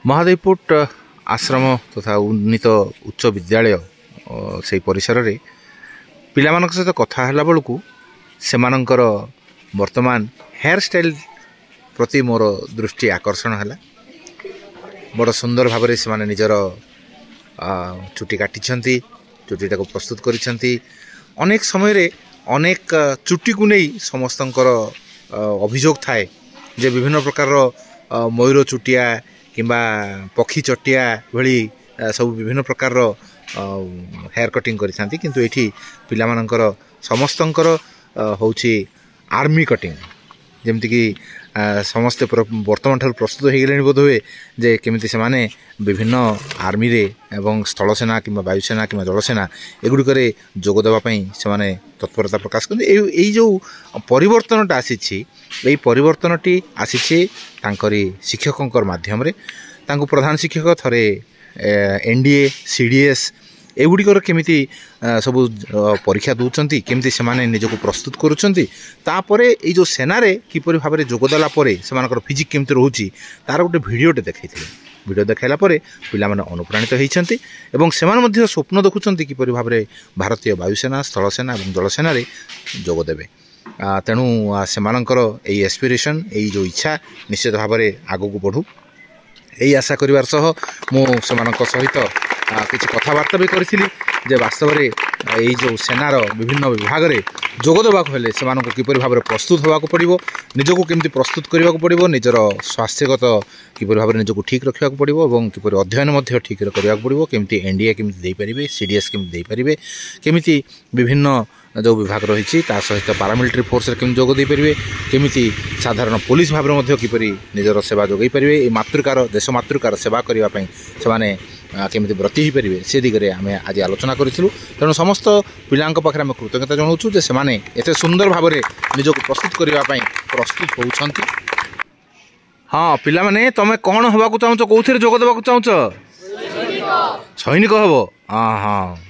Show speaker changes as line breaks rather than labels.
महादेवपुट आश्रम तथा उन्नीत उच्च विद्यालय से परिसर रे पिला मानक सहित कथा होला बेलू से वर्तमान हेयर स्टाइल प्रति मोर दृष्टि आकर्षण है। बड़ सुंदर भाव से निजर चुटी काटी चुटीटा को प्रस्तुत करिसेंती। अनेक समय रे अनेक चुटी को नहीं समस्त अभियोग थाए जे विभिन्न प्रकार मयूर चुटिया किंबा पक्षी चटिया भली सब विभिन्न प्रकार हेयर कटिंग करिसेंती, किंतु एठी पिला मानकर समस्तंकर होची आर्मी कटिंग जेमति कि समस्ते वर्तमान ठार प्रस्तुत हो गले बोध हुए जे केमिति से माने विभिन्न आर्मी रे एवं स्थलसेना कि वायुसेना कि जलसेना एगुड़िक जोग देवाई से तत्परता प्रकाश कर जो परिवर्तनटा आसी परिवर्तनटी आसी शिक्षकों माध्यम प्रधान शिक्षक थरे एनडीए सीडीएस एगुड़िकर केमिति सब परीक्षा दौरान केमिति से निजक प्रस्तुत करुँपर ये जो सेनारे किपर भाव में जोगदेला से फिजिक केमिति रोचे तार गोटे भिडटे देखते भिडियो देखाइला पिला अनुप्राणित होती से स्वप्न देखुं किपर भाव में भारतीय वायुसेना स्थलसेना और जलसेना जोगदेवे। तेणु से एस्पिरेशन यही जो इच्छा निश्चित भाव में आगू बढ़ू यही आशा कर सहित किसी कथबार्ता भी करी जे वास्तव में यही जो सेनार विभिन्न विभाग में जोगदेवा हेले से किपर भाव में प्रस्तुत होगा पड़ो, निजक केमती प्रस्तुत करने पड़ो, निजर स्वास्थ्यगत किपर भाव में निजक ठीक रखा पड़ो और किपर अध्ययन ठीक करने पड़ो, केमती एनडीए केमती देपारे सीडीएस केमती देपारे केमती विभिन्न जो विभाग रही सहित पारामिलिटारी फोर्स केमती जोग दे पारे, केमती साधारण पुलिस भाव में किपर निजर सेवा जोगई पारे, मातृकार देश मातृकार सेवा करने से केमती व्रती हो पारे से दिगरे आम आज आलोचना करूँ। तेणु समस्त पिलांक पाखे आम कृतज्ञता जनाऊँ जे से एते सुंदर भाव में निजक प्रस्तुत करने प्रस्तुत होउछंती। हाँ पिला माने तमे कौन हवा चाहूँ कौन जोग देवा चाहूँ? सैनिक हम। हाँ हाँ।